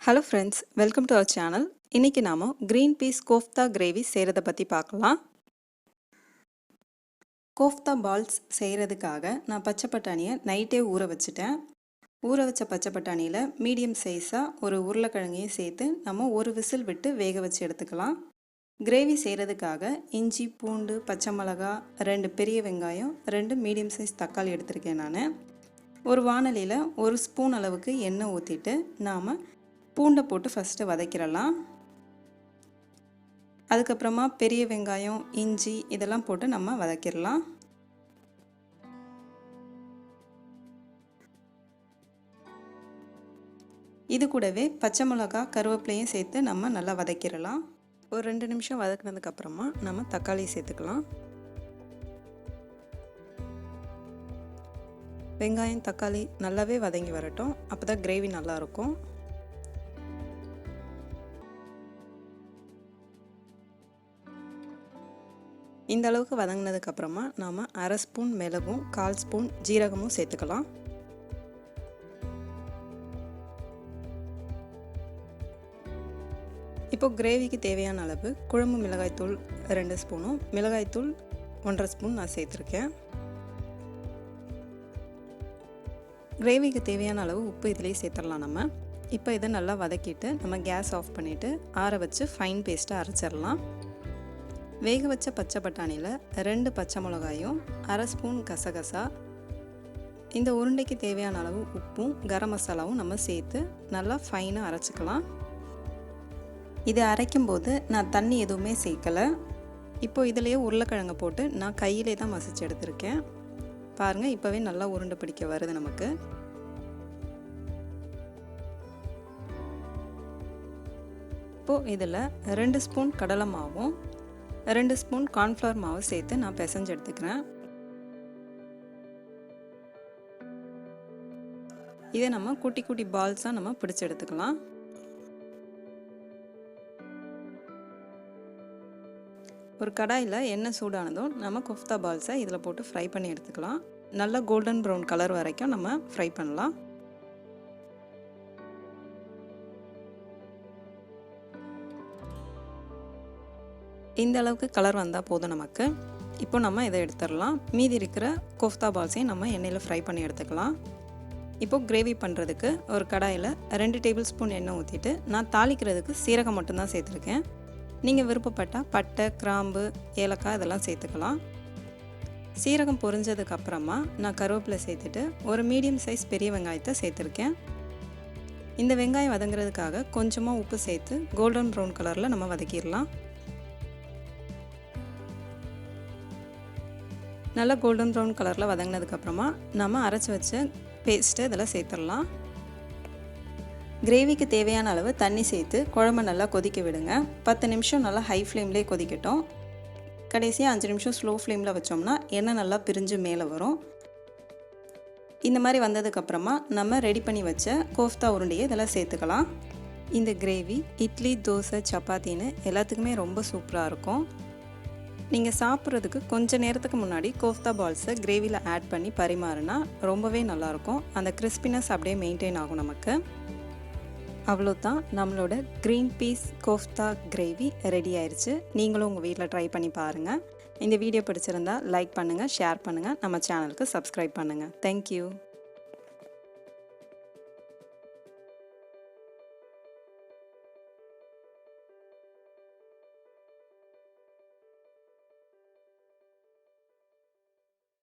Hello friends, welcome to our channel. இன்னைக்கு நாம green peas kofta gravy செய்யறத பத்தி பார்க்கலாம். கோஃப்தா பால்ஸ் செய்யறதுக்காக நான் பச்சை பட்டாணியை நைட்டே ஊற வச்சிட்டேன். ஊற வச்ச பச்சை பட்டாணியில மீடியம் சைஸா ஒரு உருளைக்கிழங்கையும் சேர்த்து நம்ம ஒரு விசில் விட்டு வேக வச்சு எடுத்துக்கலாம். கிரேவி செய்யறதுக்காக இஞ்சி, பூண்டு, பச்சை மிளகாய், 2 பெரிய வெங்காயம், 2 மீடியம் சைஸ் தக்காளி எடுத்திருக்கேன் நான். ஒரு வாணலியில 1 ஸ்பூன் அளவுக்கு எண்ணெய் ஊற்றிட்டு நாம பூண்டை போட்டு ஃபஸ்ட்டு வதக்கிடலாம். அதுக்கப்புறமா பெரிய வெங்காயம், இஞ்சி இதெல்லாம் போட்டு நம்ம வதக்கிடலாம். இது கூடவே பச்சை மிளகாய், கருவேப்பிலையும் சேர்த்து நம்ம நல்லா வதக்கிடலாம். ஒரு 2 நிமிஷம் வதக்கினதுக்கப்புறமா நம்ம தக்காளி சேர்த்துக்கலாம். வெங்காயம், தக்காளி நல்லாவே வதங்கி வரட்டும், அப்போ தான் கிரேவி நல்லாயிருக்கும். இந்த அளவுக்கு வதங்கினதுக்கு அப்புறமா நாம 1/2 ஸ்பூன் மிளகும் 1/4 ஸ்பூன் ஜீரகமும் சேர்த்துக்கலாம். இப்போ கிரேவிக்கு தேவையான அளவு குழம்பு மிளகாய்த்தூள் 2 ஸ்பூனும் மிளகாய்த்தூள் 1/2 ஸ்பூன் நான் சேர்த்துருக்கேன். கிரேவிக்கு தேவையான அளவு உப்பு இதிலேயே சேர்த்துடலாம் நம்ம. இப்போ இதை நல்லா வதக்கிட்டு நம்ம கேஸ் ஆஃப் பண்ணிவிட்டு ஆற வச்சு ஃபைன் பேஸ்ட்டாக அரைச்சிடலாம். வேக வச்ச பச்சை பட்டாணியில் 2 பச்சை மிளகாயும் 1/2 ஸ்பூன் கசகசா, இந்த உருண்டைக்கு தேவையான அளவு உப்பும் கரம் மசாலாவும் நம்ம சேர்த்து நல்லா ஃபைனாக அரைச்சிக்கலாம். இதை அரைக்கும்போது நான் தண்ணி எதுவுமே சேர்க்கலை. இப்போ இதிலேயே உருளைக்கிழங்கு போட்டு நான் கையிலே தான் மசிச்சு எடுத்திருக்கேன். பாருங்கள், இப்போவே நல்லா உருண்டை பிடிக்க வருது நமக்கு. இப்போது இதில் 2 ஸ்பூன் கடலை மாவும் 2 ஸ்பூன் கார்ன்ஃப்ளவர் மாவு சேர்த்து நான் பிசைஞ்சு எடுத்துக்கிறேன். இதை நம்ம குட்டி குட்டி பால்ஸாக நம்ம பிடிச்சி எடுத்துக்கலாம். ஒரு கடாயில் எண்ணெய் சூடானதும் நம்ம கோஃப்தா பால்ஸை இதில் போட்டு ஃப்ரை பண்ணி எடுத்துக்கலாம். நல்லா கோல்டன் ப்ரௌன் கலர் வரைக்கும் நம்ம ஃப்ரை பண்ணலாம். இந்த அளவுக்கு கலர் வந்தால் போதும் நமக்கு. இப்போ நம்ம இதை எடுத்துடலாம். மீதி இருக்கிற கோஃப்தா பால்ஸையும் நம்ம எண்ணெயில் ஃப்ரை பண்ணி எடுத்துக்கலாம். இப்போது கிரேவி பண்ணுறதுக்கு ஒரு கடாயில் 2 டேபிள் ஸ்பூன் எண்ணெய் ஊற்றிட்டு நான் தாளிக்கிறதுக்கு சீரகம் மட்டும்தான் சேர்த்துருக்கேன். நீங்கள் விருப்பப்பட்டால் பட்டை, கிராம்பு, ஏலக்காய் இதெல்லாம் சேர்த்துக்கலாம். சீரகம் பொரிஞ்சதுக்கப்புறமா நான் கருவேப்பிலை சேர்த்துட்டு ஒரு மீடியம் சைஸ் பெரிய வெங்காயத்தை சேர்த்துருக்கேன். இந்த வெங்காயம் வதங்குறதுக்காக கொஞ்சமாக உப்பு சேர்த்து கோல்டன் ப்ரௌன் கலரில் நம்ம வதக்கிடலாம். நல்லா கோல்டன் ப்ரௌன் கலரில் வதங்கினதுக்கப்புறமா நம்ம அரைச்சி வச்ச பேஸ்ட்டு இதெல்லாம் சேர்த்துடலாம். கிரேவிக்கு தேவையான அளவு தண்ணி சேர்த்து குழம்பு நல்லா கொதிக்க விடுங்க. 10 நிமிஷம் நல்லா ஹை ஃப்ளேம்லேயே கொதிக்கட்டும். கடைசியாக 5 நிமிஷம் ஸ்லோ ஃப்ளேமில் வச்சோம்னா எண்ணெய் நல்லா பிரிஞ்சு மேலே வரும். இந்த மாதிரி வந்ததுக்கப்புறமா நம்ம ரெடி பண்ணி வச்ச கோஃப்தா உருண்டையை இதெல்லாம் சேர்த்துக்கலாம். இந்த கிரேவி இட்லி, தோசை, சப்பாத்தின்னு எல்லாத்துக்குமே ரொம்ப சூப்பராக இருக்கும். நீங்கள் சாப்பிட்றதுக்கு கொஞ்சம் நேரத்துக்கு முன்னாடி கோஃப்தா பால்ஸை கிரேவியில் ஆட் பண்ணி பரிமாறினா ரொம்பவே நல்லாயிருக்கும். அந்த கிறிஸ்பினஸ் அப்படியே மெயின்டைன் ஆகும் நமக்கு. அவ்வளோதான், நம்மளோட green peas kofta gravy ready ஆயிடுச்சு. நீங்களும் உங்கள் வீட்டில் ட்ரை பண்ணி பாருங்கள். இந்த வீடியோ பிடிச்சிருந்தா லைக் பண்ணுங்கள், ஷேர் பண்ணுங்கள், நம்ம சேனலுக்கு சப்ஸ்கிரைப் பண்ணுங்கள். தேங்க்யூ.